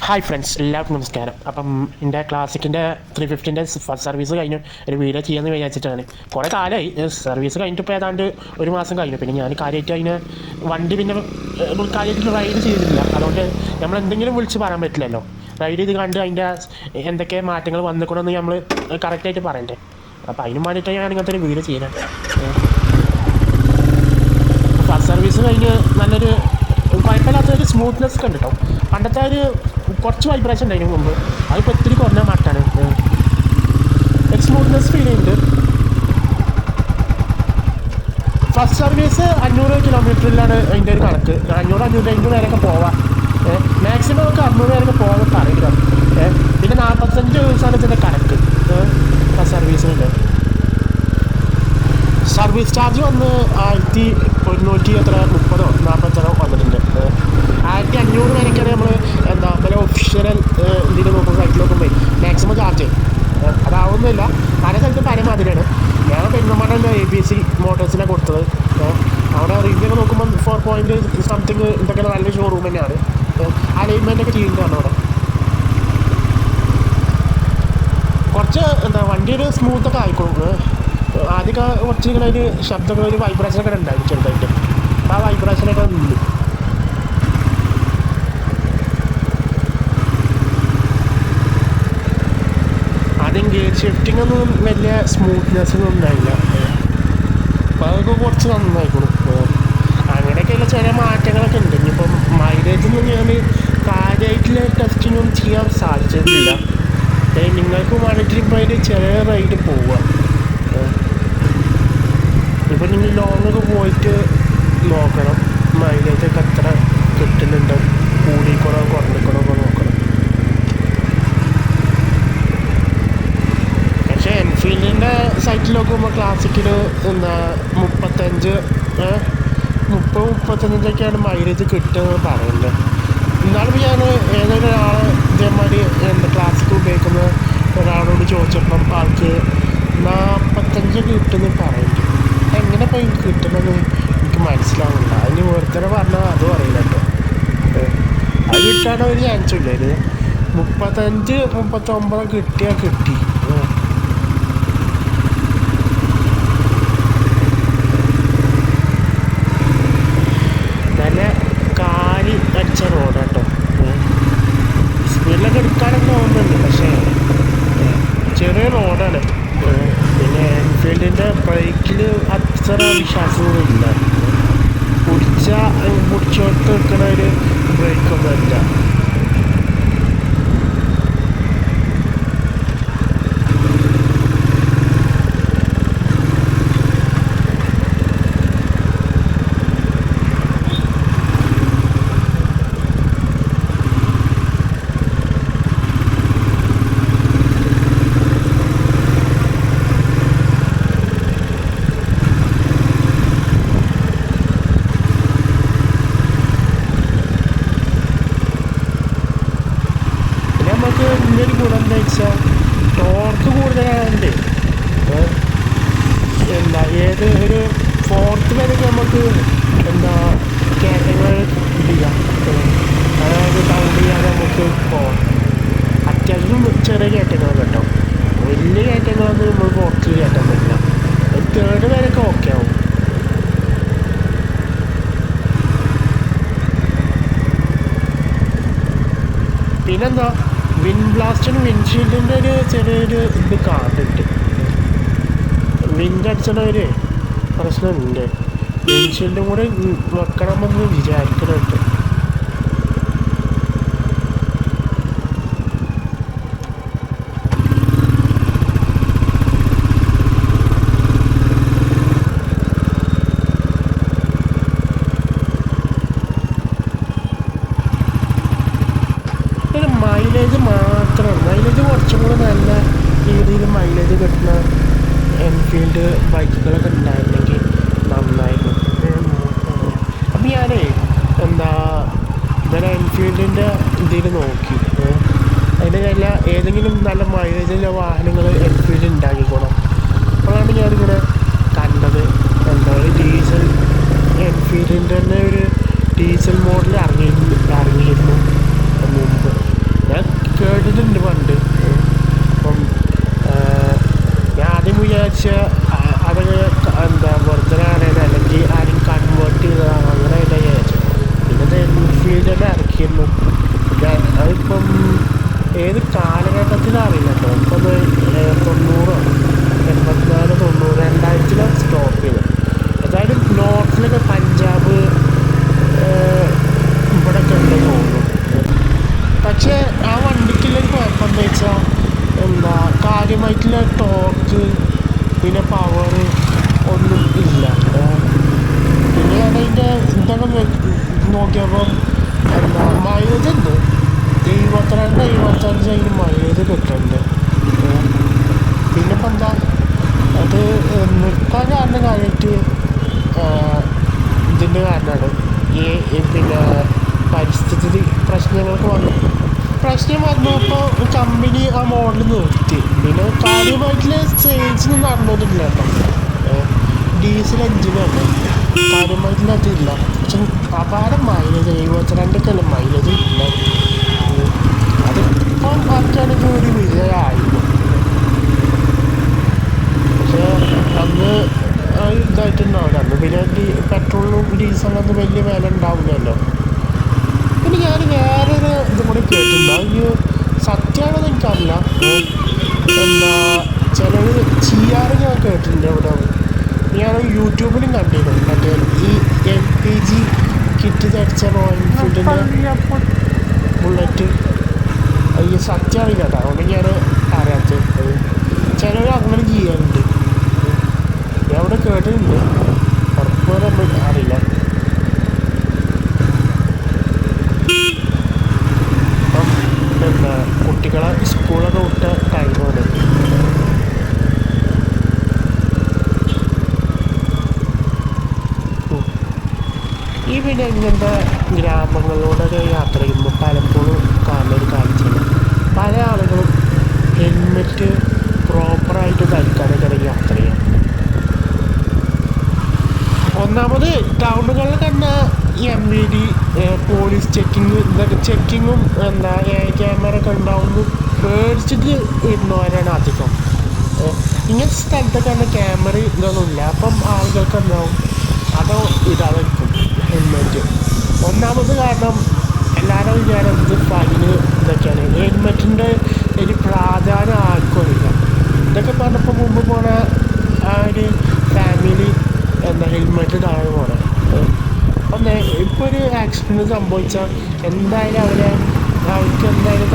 Hi friends, എല്ലാവർക്കും നമസ്കാരം. അപ്പം എൻ്റെ ക്ലാസിക്കിൻ്റെ 350 ഫസ്റ്റ് സർവീസ് കഴിഞ്ഞു ഒരു വീഡിയോ ചെയ്യാമെന്ന് വിചാരിച്ചിട്ടാണ്. കുറേ കാലമായി സർവീസ് കഴിഞ്ഞിട്ട് ഇപ്പോൾ ഏതാണ്ട് ഒരു മാസം കഴിഞ്ഞു. പിന്നെ ഞാൻ കാര്യമായിട്ട് അതിന് വണ്ടി പിന്നെ കാര്യമായിട്ട് റൈഡ് ചെയ്തിട്ടില്ല. അതുകൊണ്ട് നമ്മൾ എന്തെങ്കിലും വിളിച്ച് പറയാൻ പറ്റില്ലല്ലോ. റൈഡ് ചെയ്ത് കണ്ട് അതിൻ്റെ എന്തൊക്കെ മാറ്റങ്ങൾ വന്നിക്കണമെന്ന് നമ്മൾ കറക്റ്റായിട്ട് പറയണ്ടേ. അപ്പോൾ അതിന് വേണ്ടിയിട്ടാണ് ഞാൻ ഇങ്ങനത്തെ ഒരു വീഡിയോ ചെയ്യുന്നത്. ഫസ്റ്റ് സർവീസ് കഴിഞ്ഞ് നല്ലൊരു കുഴപ്പമില്ലാത്തൊരു സ്മൂത്ത്നെസ് ഉണ്ട് കേട്ടോ. പണ്ടത്തെ ഒരു കുറച്ച് വൈബ്രേഷൻ ഉണ്ടായിരുന്നു മുമ്പ്, അതിപ്പോൾ ഒത്തിരി കുറഞ്ഞ മാറ്റാണ്. ഒരു സ്മൂത്ത്നെസ് ഫീൽ ചെയ്യുന്നുണ്ട്. ഫസ്റ്റ് സർവീസ് 500 കിലോമീറ്ററിലാണ് അതിൻ്റെ ഒരു കണക്ക്. 500 വരെയൊക്കെ പോവാം. മാക്സിമം നമുക്ക് 600 വരെയൊക്കെ പോകാൻ പറയില്ല. പിന്നെ 45 ദിവസമാണ് ഇതിൻ്റെ കണക്ക് ഫസ്റ്റ് സർവീസിനുണ്ട്. സർവീസ് ചാർജ് വന്ന് 1130 വന്നിട്ടുണ്ട്. 1500 വരെയൊക്കെയാണ് നമ്മൾ പല ഒഫീഷ്യൽ ഇതിൽ നോക്കുമ്പോൾ സൈറ്റിൽ നോക്കുമ്പോൾ മാക്സിമം ചാർജ് അതാവുന്നില്ല. പല സ്ഥലത്തും പല മാതിരിയാണ്. ഞാൻ പെരുന്നമണ്ണ ABC മോട്ടോഴ്സിനെ കൊടുത്തത്. അവിടെ റിവ്യൂ ഒക്കെ നോക്കുമ്പോൾ 4 ഇതൊക്കെ നല്ല ഷോറൂം തന്നെയാണ്. അലൈൻമെൻ്റൊക്കെ ചെയ്യുന്നതാണ് അവിടെ. കുറച്ച് വണ്ടി ഒരു സ്മൂത്തൊക്കെ ആയിക്കോളും. ആദ്യമൊക്കെ കുറച്ച് ഇങ്ങനെ ഒരു ശബ്ദങ്ങൾ ഒരു വൈബ്രേഷനൊക്കെ ഉണ്ടായിരുന്നു ചെറുതായിട്ട്. അപ്പോൾ ആ വൈബ്രേഷനൊക്കെ നിന്നു. ആദ്യം ഗിയർ ഷിഫ്റ്റിംഗ് ഒന്നും വലിയ സ്മൂത്ത്നെസ്സൊന്നും ഉണ്ടായില്ല. അപ്പോൾ അതൊക്കെ കുറച്ച് നന്നായിക്കോളും. അങ്ങനെയൊക്കെയുള്ള ചില മാറ്റങ്ങളൊക്കെ ഉണ്ട്. ഇനിയിപ്പം മൈലേജൊന്നും ഞാൻ കാര്യമായിട്ടുള്ള ടെസ്റ്റിങ്ങൊന്നും ചെയ്യാൻ സാധിച്ചിട്ടില്ല. നിങ്ങൾക്ക് വേണ്ടിയിട്ട് ഇപ്പോൾ അതിൽ ചെറിയ റൈഡ് പോവുക. ഇപ്പം നിങ്ങൾ ലോങ്ങൊക്കെ പോയിട്ട് നോക്കണം മൈലേജൊക്കെ എത്ര കിട്ടുന്നുണ്ട്, കൂടിക്കണോ കുറഞ്ഞിക്കണോ ഒക്കെ നോക്കണം. പക്ഷേ എൻഫീൽഡിൻ്റെ സൈറ്റിൽ നോക്കുമ്പോൾ ക്ലാസിക്കിൽ 35-35ഒക്കെയാണ് മൈലേജ് കിട്ടുന്നത് പറയുന്നത്. എന്നാലും ഞാൻ ഏതൊരു ഒരാൾ ഇതേമാതിരി ക്ലാസിക്ക് ഉപയോഗിക്കുന്ന ഒരാളോട് ചോദിച്ചപ്പം ആൾക്ക് 45 കിട്ടുമെന്ന് പറയുന്നുണ്ട്. എങ്ങനെ ഇപ്പോൾ എനിക്ക് കിട്ടുന്നത് എനിക്ക് മനസ്സിലാവുന്നില്ല. അതിന് ഓരോരുത്തരെ പറഞ്ഞാൽ അതും അറിയില്ല കേട്ടോ. അത് കിട്ടാൻ ഒരു ചാൻസും ഇല്ല. ഇത് 35-39 കിട്ടിയാൽ കിട്ടി. നല്ല കാലി അടിച്ച റോഡാട്ടോ. സ്പീഡിലൊക്കെ എടുക്കാനൊക്കെ തോന്നുന്നുണ്ട്, പക്ഷേ ചെറിയ റോഡാണ്. പിന്നെ എൻഫീൽഡിൻ്റെ ബ്രേക്കിൽ അത്ര വിശ്വാസമൊന്നുമില്ല. പിടിച്ചോട്ട് വെക്കണ ഒരു ബ്രേക്കൊന്നും അല്ല. ഇന്നൊരു ഗുണം എന്താ വെച്ചാൽ ടോർക്ക് കൂടുതലാണ്ട്. ഏത് ഒരു 4th വരെയൊക്കെ നമുക്ക് കയറ്റങ്ങൾ ചെയ്യാം. അതായത് ഡൗൺ ചെയ്യാതെ നമുക്ക് പോകാം. അത്യാവശ്യം ചെറിയ കയറ്റങ്ങൾ കേട്ടോ. വലിയ കയറ്റങ്ങളൊന്നും നമ്മൾ 4th കയറ്റാൻ പറ്റില്ല. ഒരു 3rd വരെയൊക്കെ ഓക്കെ ആവും. പിന്നെന്താ ബ്ലാസ്റ്റിന് വിൻഷീൽഡിൻ്റെ ഒരു ചെറിയൊരു ഇത് കാണുന്നുണ്ട്. അടിച്ചണ ഒരു പ്രശ്നമുണ്ട്. വിൻഷീൽഡും കൂടെ വെക്കണമെന്ന് വിചാരിക്കുന്നുണ്ട്. മൈലേജ് കുറച്ചും കൂടെ നല്ല രീതിയിൽ മൈലേജ് കിട്ടുന്ന എൻഫീൽഡ് ബൈക്കുകളൊക്കെ ഉണ്ടായിരുന്നെങ്കിൽ നന്നായിരുന്നു. അപ്പം ഞാനേ ഇന്നലെ എൻഫീൽഡിൻ്റെ ഇതിൽ നോക്കി. അതിൻ്റെ ഏതെങ്കിലും നല്ല മൈലേജുള്ള വാഹനങ്ങൾ എൻഫീൽഡ് ഉണ്ടാക്കിക്കോണം. അപ്പോഴാണ് ഞാനിങ്ങനെ കണ്ടത് ഒരു ഡീസൽ എൻഫീൽഡിൻ്റെ തന്നെ ഒരു ഡീസൽ മോഡൽ ഇറങ്ങിയിരുന്നു മുമ്പ്. കേട്ടിട്ടുണ്ട് പണ്ട്. അപ്പം ഞാൻ ആദ്യം വിചാരിച്ച അത് എന്താ വെറുതെ ആണേലും അല്ലെങ്കിൽ ആരും കൺവേർട്ട് ചെയ്തതാണ് അങ്ങനെ ഇതാ വിചാരിച്ചു. പിന്നെ ഇത് എൻഫീൽഡ് തന്നെ ഇറക്കിയിരുന്നു. അതിപ്പം ഏത് കാലഘട്ടത്തിലറിയില്ല കേട്ടോ. ഇപ്പം 90 84 90 2000 സ്റ്റോപ്പ് ചെയ്തു. ഏതായാലും നോർത്തിലൊക്കെ പഞ്ചാബ് ഇവിടെയൊക്കെ ഉണ്ടെന്ന് തോന്നുന്നു. പക്ഷേ ആ വണ്ടിക്കുള്ളൊരു കുഴപ്പമെന്ന് വെച്ചാൽ എന്താ കാര്യമായിട്ടുള്ള ടോർക്ക് പിന്നെ പവർ ഒന്നും ഇല്ല. പിന്നെ ഞാൻ അതിൻ്റെ ഇതൊക്കെ നോക്കിയപ്പം എന്താ മൈലേജ് ഉണ്ട് 72-75 അതിന് മൈലേജ് കിട്ടുന്നുണ്ട്. പിന്നെ ഇപ്പം എന്താ അത് നിർത്താൻ കാരണം കാര്യമായിട്ട് ഇതിൻ്റെ കാരണമാണ് പിന്നെ പരിസ്ഥിതി പ്രശ്നങ്ങൾക്ക് വന്നു. പ്രശ്നം വന്നപ്പോൾ കമ്പനി ആ മോഡൽ നിർത്തി. പിന്നെ കാര്യമായിട്ടുള്ള സെയിൽസൊന്നും നടന്നോന്നില്ല കേട്ടോ. ഡീസൽ എഞ്ചിനാണ് കാര്യമായിട്ടുള്ള അതില്ല. പക്ഷെ അപാരം മൈലേജ് 72 മൈലേജ് ഇല്ല. അതിപ്പം ആർക്കാണെങ്കിൽ ഒരു വിജയമായിരുന്നു. പക്ഷേ അന്ന് ഇതായിട്ടുണ്ടാവില്ല. അന്ന് പിന്നെ പെട്രോളിനും ഡീസലിനൊന്നും വലിയ വില ഉണ്ടാവില്ലല്ലോ. പിന്നെ ഞാൻ വേറൊരു ഇതും കൂടി കേട്ടിട്ടുണ്ട്. അത് സത്യമാണെന്ന് എനിക്കറിയില്ല. എന്താ ചിലർ ചെയ്യാറ് ഞാൻ കേട്ടിട്ടുണ്ട്. അവിടെ ഞാൻ യൂട്യൂബിലും കണ്ടിരുന്നു. മറ്റേ ഈ LPG കിറ്റ് ധരിച്ച റോയൽ എൻഫീൽഡിൻ്റെ ബുള്ളറ്റ്. അത് സത്യമാണില്ല കേട്ടോ. അതുകൊണ്ട് ഞാൻ അറിയാത്തത്. ചിലർ അങ്ങനെ ചെയ്യാറുണ്ട്. ഞാൻ അവിടെ കേട്ടിട്ടുണ്ട്. ഉറപ്പുവരെ നമ്മൾ അറിയില്ല. അപ്പം എന്താ കുട്ടികളെ സ്കൂളൊക്കെ വിട്ട ടൈമാണ്. ഈ പിന്നെ ഇങ്ങനത്തെ ഗ്രാമങ്ങളിലൂടെ യാത്ര ചെയ്യുമ്പോൾ പലപ്പോഴും കാണുന്നൊരു കാഴ്ചയാണ് പല ആളുകളും ഹെൽമെറ്റ് പ്രോപ്പറായിട്ട് ധരിക്കാനൊക്കെ യാത്ര ചെയ്യാം. ഒന്നാമത് ടൗണുകളിൽ തന്നെ ഈ MVD പോലീസ് ചെക്കിങ്ങും എന്താ ക്യാമറ ഒക്കെ ഉണ്ടാവുന്നു പേടിച്ചിട്ട് ഇരുന്നവരാണ് അധികം. ഇങ്ങനത്തെ സ്ഥലത്തൊക്കെ തന്നെ ക്യാമറ ഇതൊന്നുമില്ല. അപ്പം ആളുകൾക്ക് എന്താവും അതോ ഇതായിരിക്കും ഹെൽമെറ്റ്. ഒന്നാമത് കാരണം എല്ലാവരും വിചാരം ഇത് ഫൈന് ഇതൊക്കെയാണ്. ഹെൽമെറ്റിൻ്റെ ഒരു പ്രാധാന്യം ആർക്കും അറിയില്ല. ഇതൊക്കെ പറഞ്ഞപ്പോൾ മുമ്പ് പോണ ആ ഒരു ഫാമിലി എന്താ ഹെൽമെറ്റ് താഴെ പോകണം. അപ്പം ഇപ്പോൾ ഒരു ആക്സിഡൻറ്റ് സംഭവിച്ചാൽ എന്തായാലും അവർക്ക് എന്തായാലും